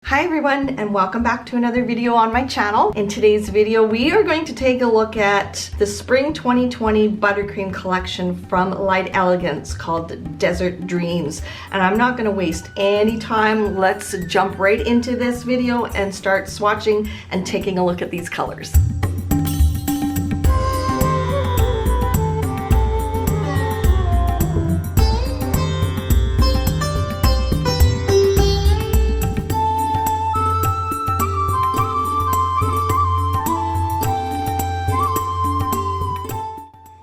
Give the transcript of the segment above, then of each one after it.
Hi everyone, and welcome back to another video on my channel. In today's video we are going to take a look at the Spring 2020 Buttercream Collection from Light Elegance called Desert Dreams. And I'm not going to waste any time. Let's jump right into this video and start swatching and taking a look at these colors.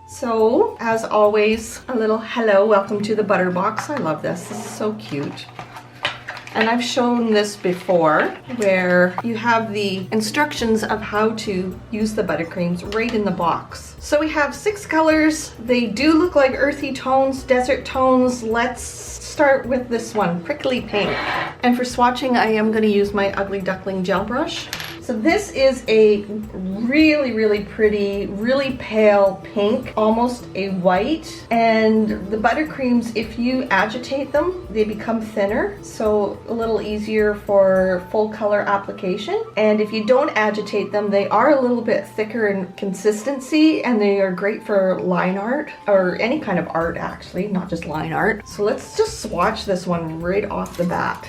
So, as always, a little hello, welcome to the butter box. I love this. This is so cute. And I've shown this before, where you have the instructions of how to use the buttercreams right in the box. So we have 6 colors. They do look like earthy tones, desert tones. Let's start with this one, Prickly Pink. And for swatching, I am going to use my Ugly Duckling gel brush. So this is a really pretty, really pale pink, almost a white. And the buttercreams, if you agitate them, they become thinner, so a little easier for full color application. And if you don't agitate them, they are a little bit thicker in consistency, and they are great for line art, or any kind of art actually, not just line art. So let's just swatch this one right off the bat.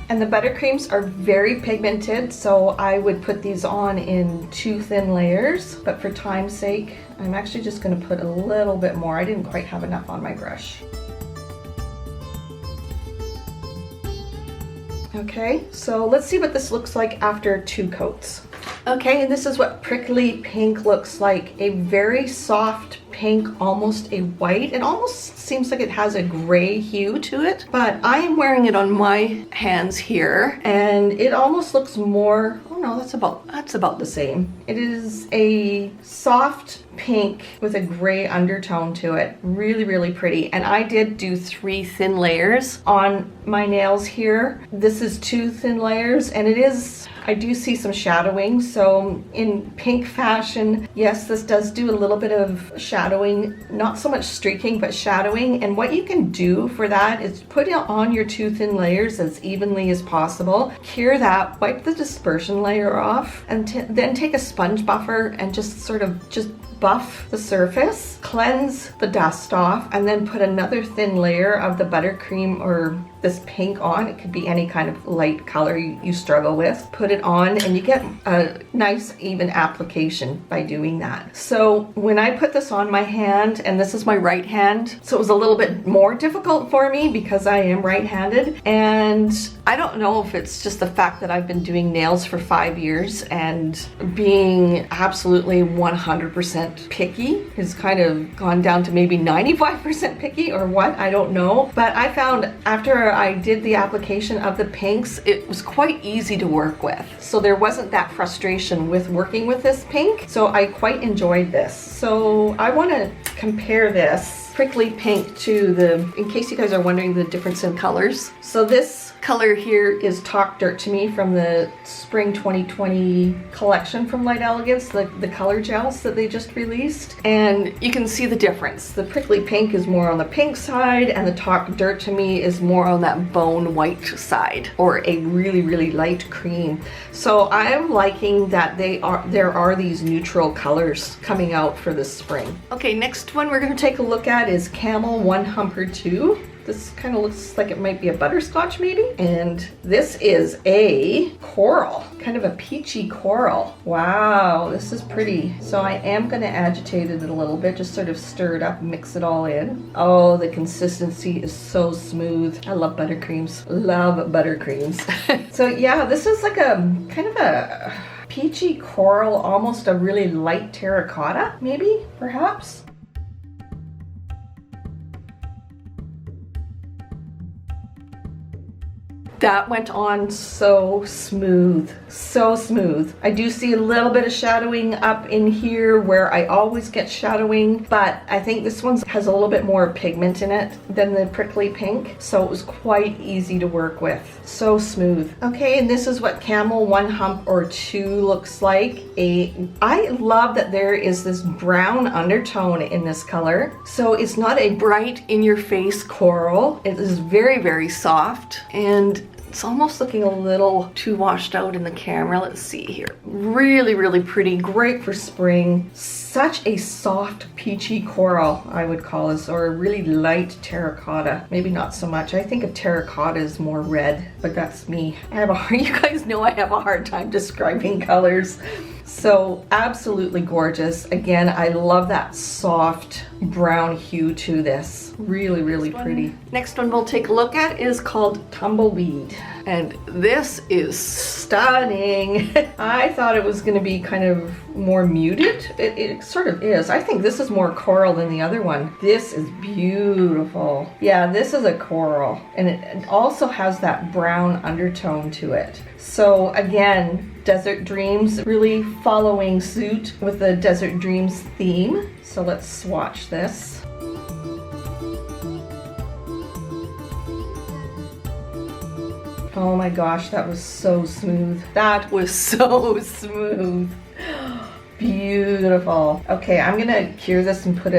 And the buttercreams are very pigmented, so I would put these on in 2 thin layers, but for time's sake, I'm actually just going to put a little bit more. I didn't quite have enough on my brush. Okay, so let's see what this looks like after 2 coats. Okay, and this is what Prickly Pink looks like. A very soft pink, almost a white. It almost seems like it has a gray hue to it, but I am wearing it on my hands here, and it almost looks more, oh no, that's about the same. It is a soft pink with a gray undertone to it. Really pretty. And I did do 3 thin layers on my nails here. This is 2 thin layers, and it is, I do see some shadowing. So in pink fashion, yes, this does do a little bit of shadowing, not so much streaking, but shadowing. And what you can do for that is put it on your 2 thin layers as evenly as possible. Cure that, wipe the dispersion layer off, and then take a sponge buffer and just buff the surface, cleanse the dust off, and then put another thin layer of the buttercream or this pink on. It could be any kind of light color you struggle with. Put it on and you get a nice even application by doing that. So when I put this on my hand, and this is my right hand, so it was a little bit more difficult for me because I am right-handed, and I don't know if it's just the fact that I've been doing nails for 5 years and being absolutely 100% picky has kind of gone down to maybe 95% picky or what, I don't know. But I found after I did the application of the pinks, it was quite easy to work with. So there wasn't that frustration with working with this pink. So I quite enjoyed this. So I want to compare this Prickly Pink to the, in case you guys are wondering the difference in colors. So this color here is Talk Dirt to Me from the Spring 2020 collection from Light Elegance, the color gels that they just released. And you can see the difference. The Prickly Pink is more on the pink side, and the Talk Dirt to Me is more on that bone white side, or a really light cream. So I'm liking that there are these neutral colors coming out for this spring. Okay, next one we're going to take a look at is Camel One Hump 2. This kind of looks like it might be a butterscotch maybe. And this is a coral, kind of a peachy coral. Wow, this is pretty. So I am going to agitate it a little bit, just sort of stir it up, mix it all in. Oh, the consistency is so smooth. I love buttercreams. Love buttercreams. So yeah, this is like a kind of a peachy coral, almost a really light terracotta, maybe, perhaps. That went on so smooth, so smooth. I do see a little bit of shadowing up in here where I always get shadowing, but I think this one has a little bit more pigment in it than the prickly pink, so it was quite easy to work with. So smooth. Okay, and this is what Camel One Hump or Two looks like. I love that there is this brown undertone in this color. So it's not a bright in-your-face coral. It is very, very soft, and it's almost looking a little too washed out in the camera. Let's see here. Really, really pretty. Great for spring. Such a soft peachy coral, I would call this, or a really light terracotta. Maybe not so much. I think of terracotta as more red, but that's me. You guys know I have a hard time describing colors. So absolutely gorgeous. Again, I love that soft brown hue to this. Really, really pretty. Next one we'll take a look at is called Tumbleweed. And this is stunning. I thought it was going to be kind of more muted. It sort of is. I think this is more coral than the other one. This is beautiful. Yeah, this is a coral. And it also has that brown undertone to it. So again, Desert Dreams, really following suit with the Desert Dreams theme. So let's swatch this. Oh my gosh, that was so smooth. That was so smooth. Beautiful. Okay, I'm gonna cure this and put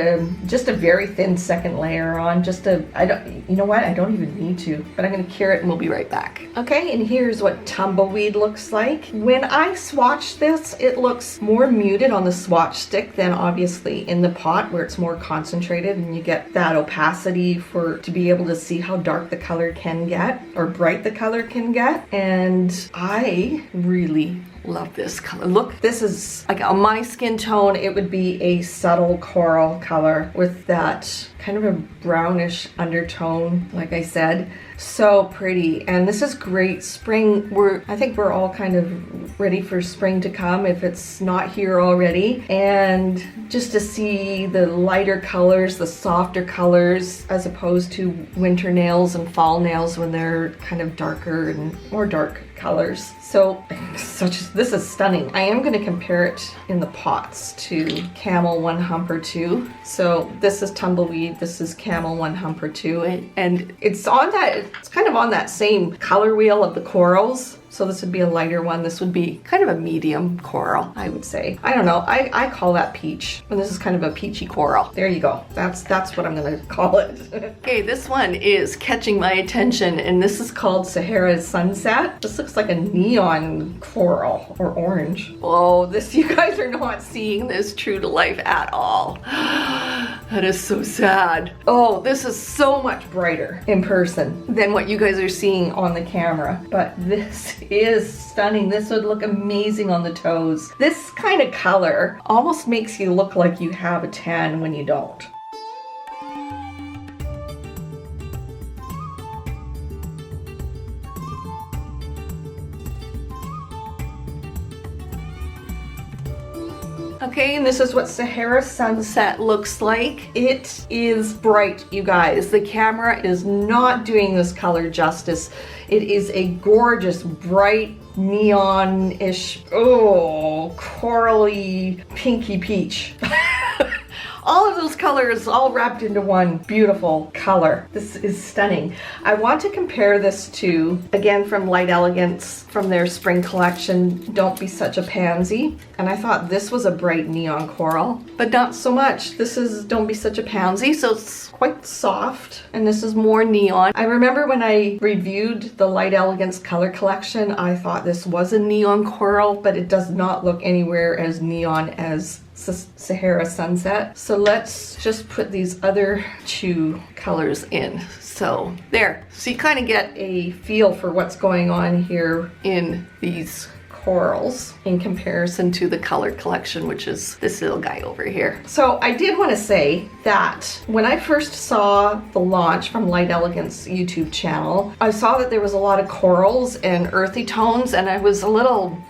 just a very thin second layer on. You know what? I don't even need to, but I'm gonna cure it and we'll be right back. Okay, and here's what Tumbleweed looks like. When I swatch this, it looks more muted on the swatch stick than obviously in the pot where it's more concentrated and you get that opacity to be able to see how dark the color can get or bright the color can get. And I really love this color. Look, this is like on my skin tone, it would be a subtle coral color with that kind of a brownish undertone, like I said. So pretty. And this is great spring. I think we're all kind of ready for spring to come if it's not here already. And just to see the lighter colors, the softer colors, as opposed to winter nails and fall nails when they're kind of darker and more dark colors. So this is stunning. I am going to compare it in the pots to Camel One Hump or Two. So this is Tumbleweed, this is Camel One Hump or Two, and it's kind of on that same color wheel of the corals. So this would be a lighter one. This would be kind of a medium coral, I would say. I don't know. I call that peach. And this is kind of a peachy coral. There you go. That's what I'm gonna call it. Okay, this one is catching my attention, and this is called Sahara Sunset. This looks like a neon coral or orange. Oh, you guys are not seeing this true to life at all. That is so sad. Oh, this is so much brighter in person than what you guys are seeing on the camera. But this is stunning. This would look amazing on the toes. This kind of color almost makes you look like you have a tan when you don't. Okay, and this is what Sahara Sunset looks like. It is bright, you guys. The camera is not doing this color justice. It is a gorgeous, bright, neon-ish, corally, pinky peach. All of those colors all wrapped into one beautiful color. This is stunning. I want to compare this to, again, from Light Elegance, from their spring collection, Don't Be Such a Pansy. And I thought this was a bright neon coral, but not so much. This is Don't Be Such a Pansy, so it's quite soft, and this is more neon. I remember when I reviewed the Light Elegance color collection, I thought this was a neon coral, but it does not look anywhere as neon as Sahara Sunset. So let's just put these other two colors in. So there, so you kind of get a feel for what's going on here in these corals in comparison to the color collection, which is this little guy over here. So I did want to say that when I first saw the launch from Light Elegance YouTube channel, I saw that there was a lot of corals and earthy tones, and I was I'm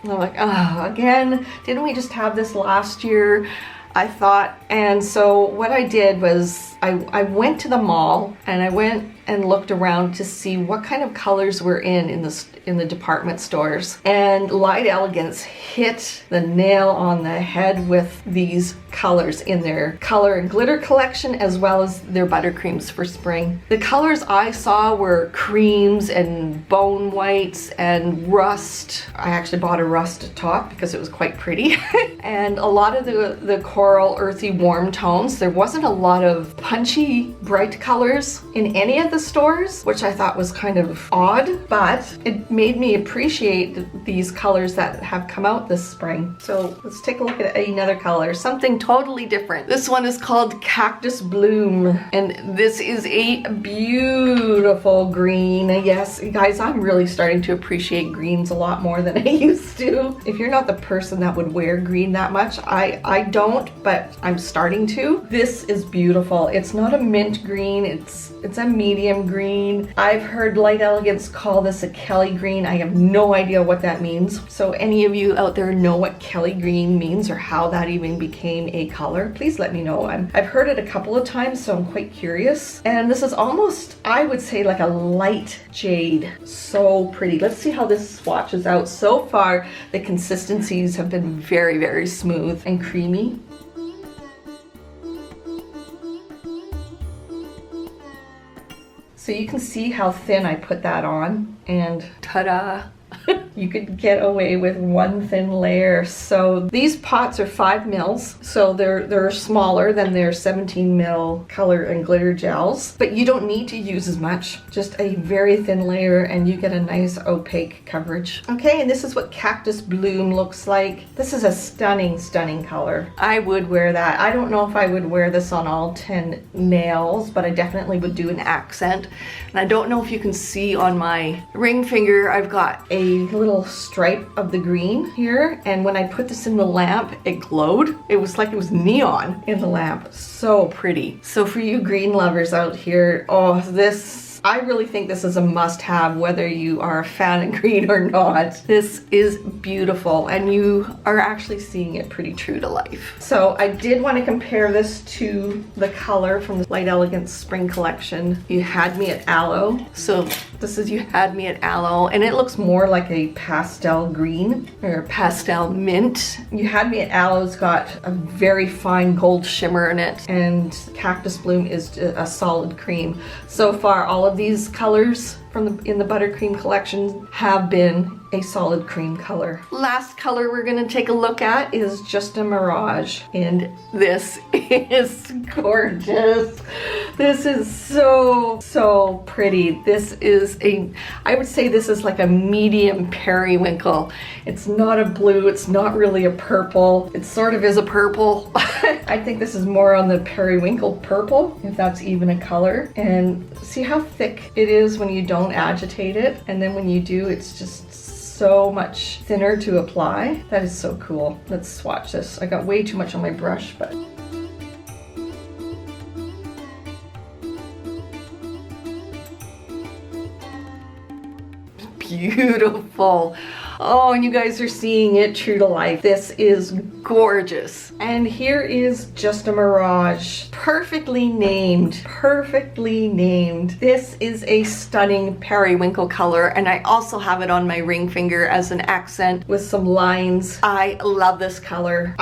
like, oh, again, didn't we just have this last year? I thought. And so what I did was I went to the mall and I went and looked around to see what kind of colors were in the department stores. And Light Elegance hit the nail on the head with these colors in their color and glitter collection, as well as their buttercreams for spring. The colors I saw were creams and bone whites and rust. I actually bought a rust top because it was quite pretty. And a lot of the coral, earthy, warm tones. There wasn't a lot of punchy, bright colors in any of the stores, which I thought was kind of odd, but it made me appreciate these colors that have come out this spring. So let's take a look at another color, something totally different. This one is called Cactus Bloom, and this is a beautiful green. Yes, guys, I'm really starting to appreciate greens a lot more than I used to. If you're not the person that would wear green that much, I don't, but I'm starting to. This is beautiful. It's not a mint green, it's a medium green. I've heard Light Elegance call this a Kelly green. I have no idea what that means. So any of you out there know what Kelly green means or how that even became a color, please let me know. I've heard it a couple of times, so I'm quite curious. And this is almost, I would say, like a light jade. So pretty. Let's see how this swatches out. So far, the consistencies have been very, very smooth and creamy. So you can see how thin I put that on, and ta-da! You could get away with one thin layer. So these pots are 5 mils, so they're smaller than their 17 mil color and glitter gels, but you don't need to use as much. Just a very thin layer and you get a nice opaque coverage. Okay, and this is what Cactus Bloom looks like. This is a stunning, stunning color. I would wear that. I don't know if I would wear this on all 10 nails, but I definitely would do an accent. And I don't know if you can see on my ring finger, I've got a little stripe of the green here, and when I put this in the lamp, it glowed. It was like it was neon in the lamp. So pretty. So for you green lovers out here, oh, I really think this is a must-have, whether you are a fan of green or not. This is beautiful, and you are actually seeing it pretty true to life. So I did want to compare this to the color from the Light Elegance Spring Collection. You Had Me at Aloe. So this is You Had Me at Aloe, and it looks more like a pastel green or pastel mint. You Had Me at Aloe's got a very fine gold shimmer in it, and Cactus Bloom is a solid cream. So far, all of these colors in the Buttercream Collection have been a solid cream color. Last color we're gonna take a look at is just a Mirage, and this is gorgeous. This is so pretty. This is I would say this is like a medium periwinkle. It's not a blue, it's not really a purple. It sort of is a purple. I think this is more on the periwinkle purple, if that's even a color. And see how thick it is when you don't agitate it, and then when you do, it's just so much thinner to apply. That is so cool. Let's swatch this. I got way too much on my brush, but beautiful. Oh, and you guys are seeing it true to life. This is gorgeous. And here is Just a Mirage. Perfectly named. Perfectly named. This is a stunning periwinkle color, and I also have it on my ring finger as an accent with some lines. I love this color.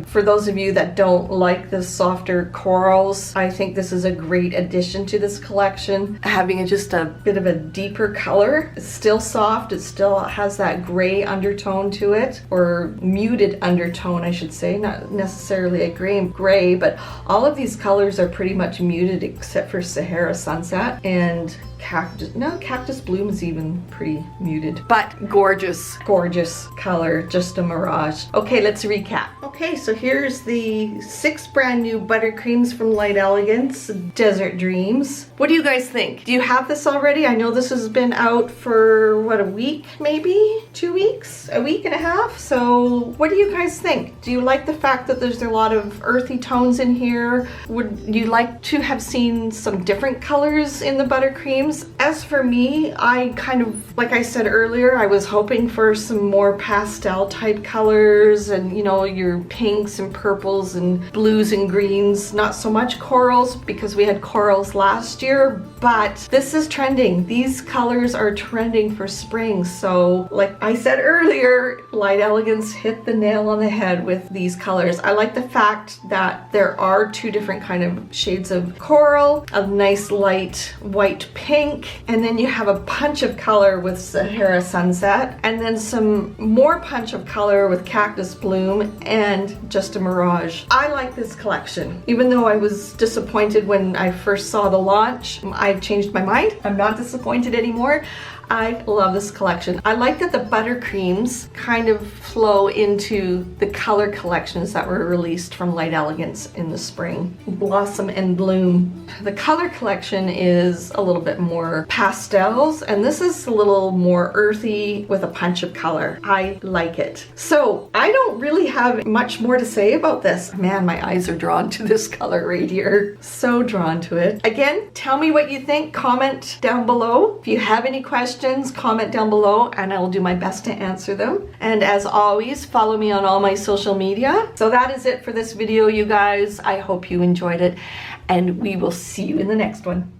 For those of you that don't like the softer corals, I think this is a great addition to this collection. Having just a bit of a deeper color. It's still soft. It still has that gray undertone to it, or muted undertone, I should say, not necessarily a gray, but all of these colors are pretty much muted except for Sahara Sunset and Cactus Bloom is even pretty muted, but gorgeous, gorgeous color, just a Mirage. Okay, let's recap. Okay, so here's the 6 brand new buttercreams from Light Elegance, Desert Dreams. What do you guys think? Do you have this already? I know this has been out for, what, a week, maybe? 2 weeks? A week and a half? So what do you guys think? Do you like the fact that there's a lot of earthy tones in here? Would you like to have seen some different colors in the buttercreams? creams. As for me, I kind of, like I said earlier, I was hoping for some more pastel type colors and, you know, your pinks and purples and blues and greens. Not so much corals because we had corals last year, but this is trending. These colors are trending for spring. So like I said earlier, Light Elegance hit the nail on the head with these colors. I like the fact that there are two different kind of shades of coral, a nice light white pink, and then you have a punch of color with Sahara Sunset, and then some more punch of color with Cactus Bloom and just a Mirage. I like this collection. Even though I was disappointed when I first saw the launch, I've changed my mind. I'm not disappointed anymore. I love this collection. I like that the buttercreams kind of flow into the color collections that were released from Light Elegance in the spring. Blossom and Bloom. The color collection is a little bit more pastels, and this is a little more earthy with a punch of color. I like it. So I don't really have much more to say about this. Man, my eyes are drawn to this color right here. So drawn to it. Again, tell me what you think. Comment down below. If you have any questions, comment down below and I will do my best to answer them. And as always, follow me on all my social media. So that is it for this video, you guys. I hope you enjoyed it and we will see you in the next one.